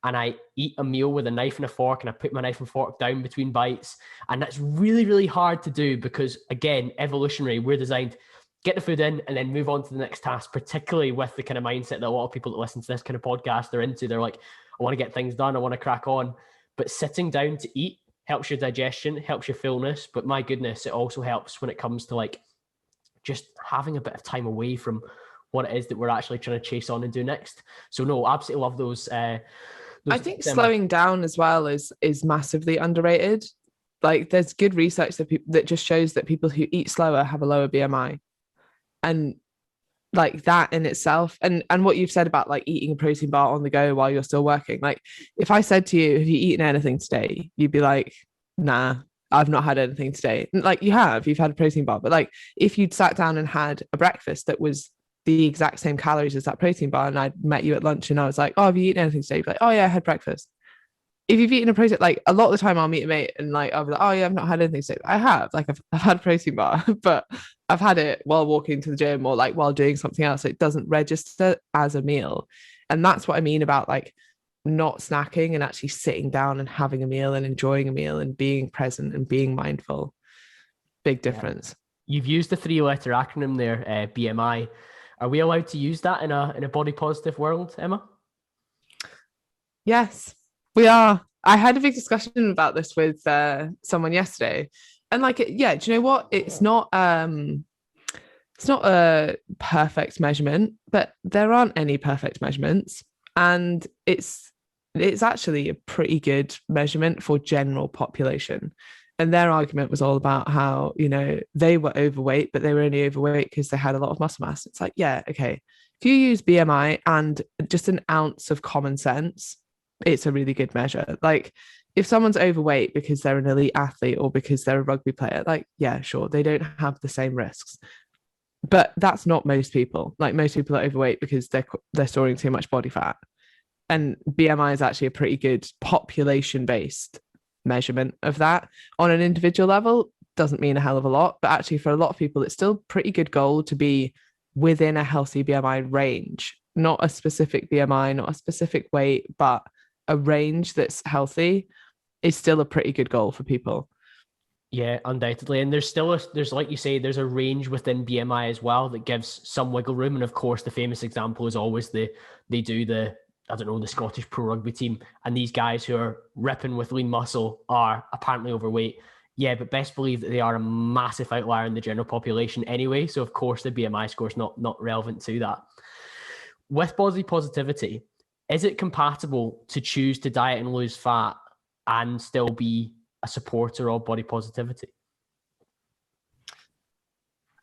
and I eat a meal with a knife and a fork, and I put my knife and fork down between bites. And that's really, really hard to do because, again, evolutionary, we're designed get the food in and then move on to the next task, particularly with the kind of mindset that a lot of people that listen to this kind of podcast are into. They're like, I want to get things done. I want to crack on. But sitting down to eat helps your digestion, helps your fullness. But my goodness, it also helps when it comes to like just having a bit of time away from what it is that we're actually trying to chase on and do next. So no, absolutely love those. I think slowing down as well is massively underrated. Like there's good research that just shows that people who eat slower have a lower BMI. And like that in itself, and what you've said about like eating a protein bar on the go while you're still working. Like if I said to you, have you eaten anything today? You'd be like, nah, I've not had anything today. Like you've had a protein bar, but like if you'd sat down and had a breakfast that was the exact same calories as that protein bar, and I'd met you at lunch and I was like, oh, have you eaten anything today? You'd be like, oh yeah, I had breakfast. If you've eaten a protein, like a lot of the time I'll meet a mate and like I'll be like, oh yeah, I've not had anything today. I have, like I've had a protein bar, but I've had it while walking to the gym or like while doing something else. It doesn't register as a meal. And that's what I mean about like not snacking and actually sitting down and having a meal and enjoying a meal and being present and being mindful. Big difference. Yeah. You've used the 3-letter acronym there, BMI. Are we allowed to use that in a body positive world, Emma? Yes, we are. I had a big discussion about this with someone yesterday, and like, yeah, do you know what? It's not a perfect measurement, but there aren't any perfect measurements, and it's actually a pretty good measurement for general population. And their argument was all about how, you know, they were overweight, but they were only overweight because they had a lot of muscle mass. It's like, yeah, okay. If you use BMI and just an ounce of common sense, it's a really good measure. Like if someone's overweight because they're an elite athlete or because they're a rugby player, like, yeah, sure, they don't have the same risks. But that's not most people. Like most people are overweight because they're storing too much body fat. And BMI is actually a pretty good population-based measurement of that. On an individual level, doesn't mean a hell of a lot, but actually for a lot of people, it's still a pretty good goal to be within a healthy BMI range, not a specific BMI, not a specific weight, but a range that's healthy is still a pretty good goal for people. Yeah, undoubtedly. And there's like you say, there's a range within BMI as well that gives some wiggle room. And of course, the famous example is always they do the Scottish pro rugby team, and these guys who are ripping with lean muscle are apparently overweight. Yeah, but best believe that they are a massive outlier in the general population anyway. So of course the BMI score is not relevant to that. With body positivity, is it compatible to choose to diet and lose fat and still be a supporter of body positivity?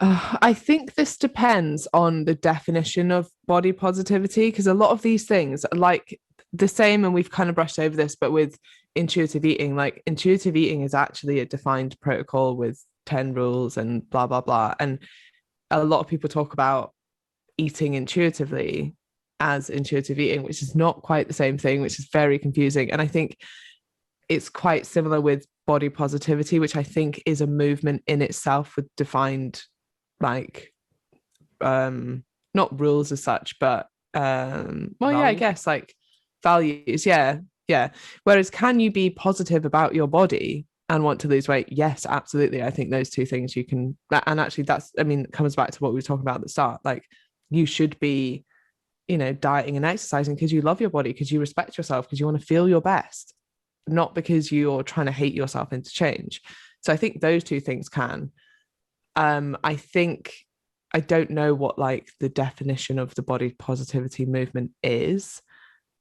I think this depends on the definition of body positivity, because a lot of these things are like the same, and we've kind of brushed over this, but with intuitive eating, like intuitive eating is actually a defined protocol with 10 rules and blah, blah, blah. And a lot of people talk about eating intuitively as intuitive eating, which is not quite the same thing, which is very confusing. And I think it's quite similar with body positivity, which I think is a movement in itself with defined like not rules as such, but well, yeah, I guess like values. Yeah. Whereas can you be positive about your body and want to lose weight? Yes, absolutely. I think those two things you can, and actually that's, I mean, it comes back to what we were talking about at the start. Like you should be, you know, dieting and exercising because you love your body, because you respect yourself, because you want to feel your best, not because you're trying to hate yourself into change. So I think those two things can. I think I don't know what like the definition of the body positivity movement is.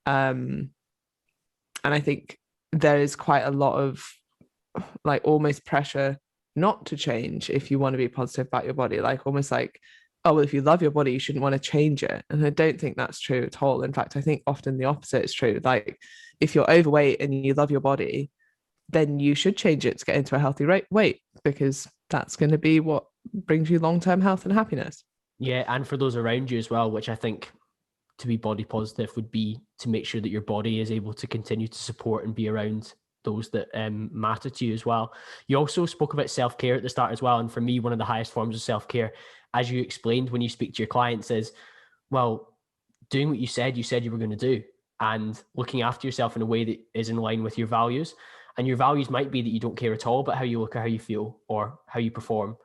And I think there is quite a lot of like almost pressure not to change if you want to be positive about your body, like almost like, oh, well, if you love your body, you shouldn't want to change it. And I don't think that's true at all. In fact, I think often the opposite is true. Like if you're overweight and you love your body, then you should change it to get into a healthy weight, because that's going to be what brings you long-term health and happiness. Yeah, and for those around you as well, which I think to be body positive would be to make sure that your body is able to continue to support and be around those that matter to you as well. You also spoke about self-care at the start as well. And for me, one of the highest forms of self-care, as you explained when you speak to your clients, is, well, doing what you said you were going to do, and looking after yourself in a way that is in line with your values. And your values might be that you don't care at all about how you look or how you feel or how you perform.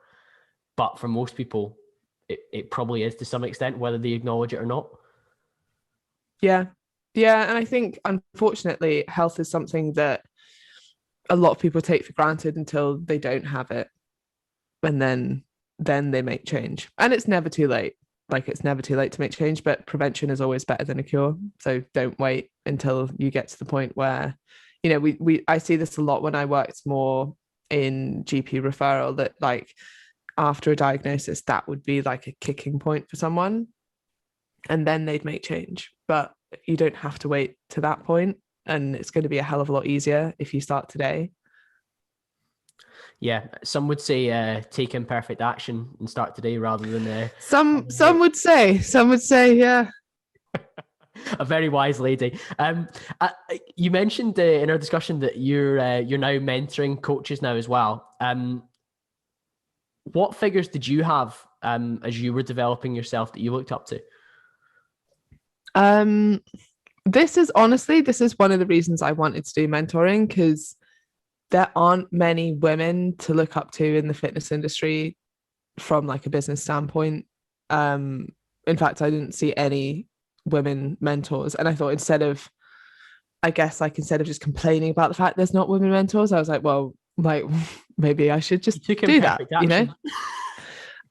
But for most people, it probably is to some extent, whether they acknowledge it or not. Yeah. Yeah. And I think, unfortunately, health is something that a lot of people take for granted until they don't have it. And then they make change. And it's never too late. Like, it's never too late to make change, but prevention is always better than a cure. So don't wait until you get to the point where, you know, I see this a lot when I worked more in GP referral, that like after a diagnosis, that would be like a kicking point for someone, and then they'd make change. But you don't have to wait to that point, and it's going to be a hell of a lot easier if you start today. Yeah, some would say take imperfect action and start today rather than some would say, yeah. A very wise lady. You mentioned in our discussion that you're now mentoring coaches now as well. What figures did you have as you were developing yourself that you looked up to? This is one of the reasons I wanted to do mentoring, because there aren't many women to look up to in the fitness industry from like a business standpoint. In fact, I didn't see any women mentors, and I thought instead of just complaining about the fact there's not women mentors, I was like, well, like maybe I should just do that, you know.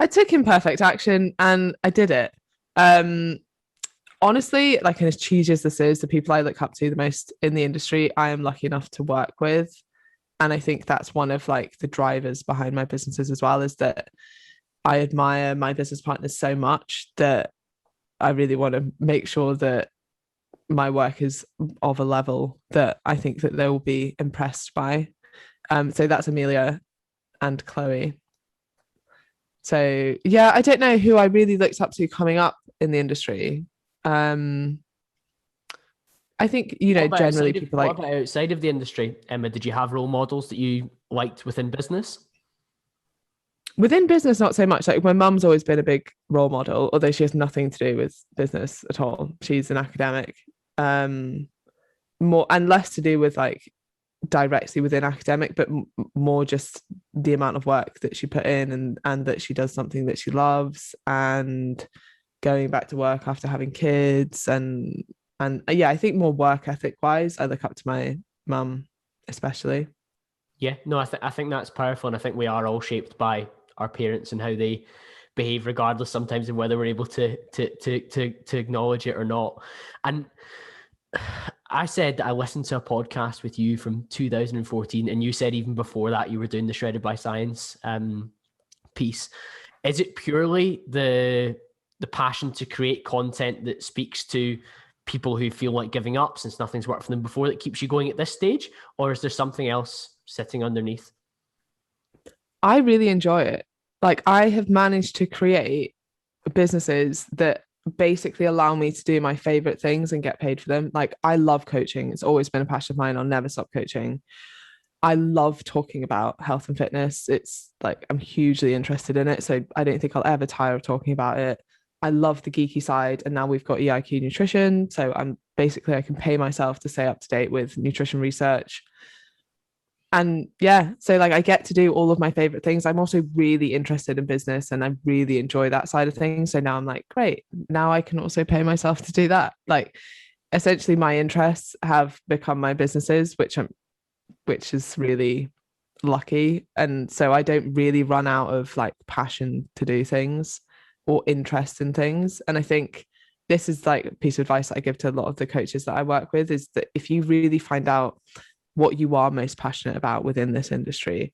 I took imperfect action and I did it. Honestly, like, and as cheesy as this is, the people I look up to the most in the industry, I am lucky enough to work with. And I think that's one of like the drivers behind my businesses as well, is that I admire my business partners so much that I really want to make sure that my work is of a level that I think that they will be impressed by. So that's Amelia and Chloe. So yeah, I don't know who I really looked up to coming up in the industry. I think, you know, generally people like... What about outside of the industry, Emma? Did you have role models that you liked within business? Within business, not so much. Like, my mum's always been a big role model, although she has nothing to do with business at all. She's an academic, more and less to do with like directly within academic, but more just the amount of work that she put in, and that she does something that she loves, and going back to work after having kids, and yeah, I think more work ethic wise, I look up to my mum especially. Yeah, no, I think that's powerful, and I think we are all shaped by our parents and how they behave, regardless sometimes of whether we're able to acknowledge it or not. And I said I listened to a podcast with you from 2014, and you said even before that you were doing the Shredded by Science piece. Is it purely the passion to create content that speaks to people who feel like giving up since nothing's worked for them before that keeps you going at this stage, or is there something else sitting underneath? I really enjoy it. Like, I have managed to create businesses that basically allow me to do my favorite things and get paid for them. Like, I love coaching. It's always been a passion of mine. I'll never stop coaching. I love talking about health and fitness. It's like, I'm hugely interested in it. So I don't think I'll ever tire of talking about it. I love the geeky side. And now we've got EIQ nutrition. So I can pay myself to stay up to date with nutrition research. And yeah, so like, I get to do all of my favorite things. I'm also really interested in business, and I really enjoy that side of things. So now I'm like, great, now I can also pay myself to do that. Like, essentially my interests have become my businesses, which is really lucky. And so I don't really run out of like passion to do things or interest in things. And I think this is like a piece of advice that I give to a lot of the coaches that I work with, is that if you really find out what you are most passionate about within this industry,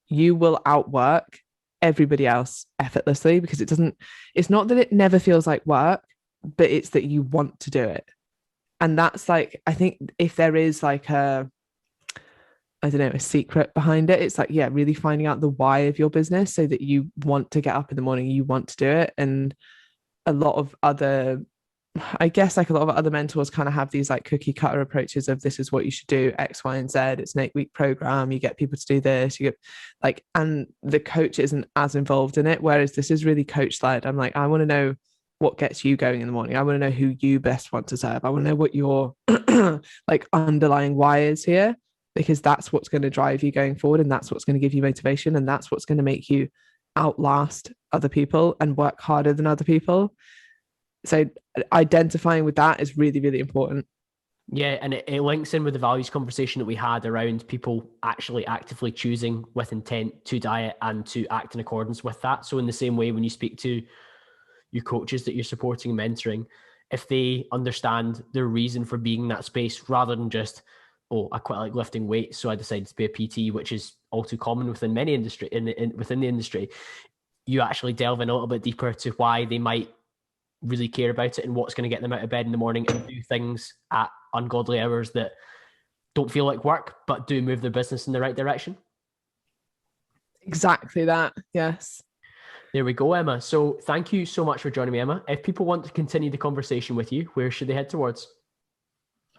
you will outwork everybody else effortlessly, because it's not that it never feels like work, but it's that you want to do it. And that's like, I think if there is like a secret behind it, it's like, yeah, really finding out the why of your business so that you want to get up in the morning, you want to do it. And a lot of other I guess like a lot of other mentors kind of have these like cookie cutter approaches of this is what you should do, X, Y, and Z. It's an 8-week program. You get people to do this. You get like, and the coach isn't as involved in it. Whereas this is really coach led. I'm like, I want to know what gets you going in the morning. I want to know who you best want to serve. I want to know what your like underlying why is here, because that's what's going to drive you going forward. And that's what's going to give you motivation. And that's what's going to make you outlast other people and work harder than other people. So identifying with that is really, really important. Yeah, and it links in with the values conversation that we had around people actually actively choosing with intent to diet and to act in accordance with that. So in the same way, when you speak to your coaches that you're supporting and mentoring, if they understand their reason for being in that space rather than just, oh, I quite like lifting weights, so I decided to be a PT, which is all too common within many industry within the industry, you actually delve in a little bit deeper to why they might really care about it and what's going to get them out of bed in the morning and do things at ungodly hours that don't feel like work, but do move their business in the right direction. Exactly that. Yes. There we go, Emma. So thank you so much for joining me, Emma. If people want to continue the conversation with you, where should they head towards?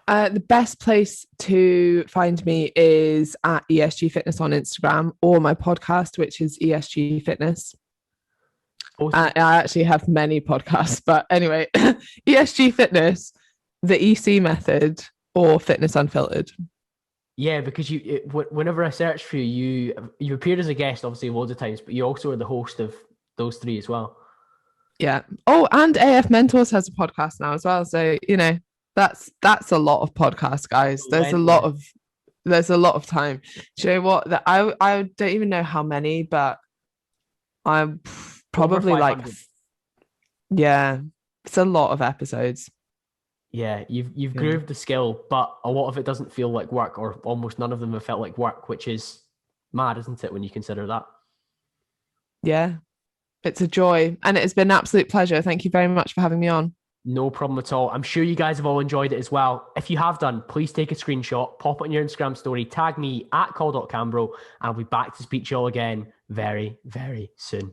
The best place to find me is at ESG Fitness on Instagram, or my podcast, which is ESG Fitness. I actually have many podcasts, but anyway, ESG Fitness, the EC method, or Fitness Unfiltered. Yeah, because whenever I search for you appeared as a guest, obviously loads of times, but you also are the host of those three as well. Yeah. Oh, and AF Mentors has a podcast now as well. So that's a lot of podcasts, guys. There's a lot of time. Do you know what? That I don't even know how many, but I'm probably like, yeah, it's a lot of episodes. Yeah, you've grooved the skill, but a lot of it doesn't feel like work, or almost none of them have felt like work, which is mad, isn't it, when you consider that? Yeah, it's a joy, and it has been an absolute pleasure. Thank you very much for having me on. No problem at all. I'm sure you guys have all enjoyed it as well. If you have done, please take a screenshot, pop it on your Instagram story, tag me at call.cambro, and I'll be back to speak to you all again very, very soon.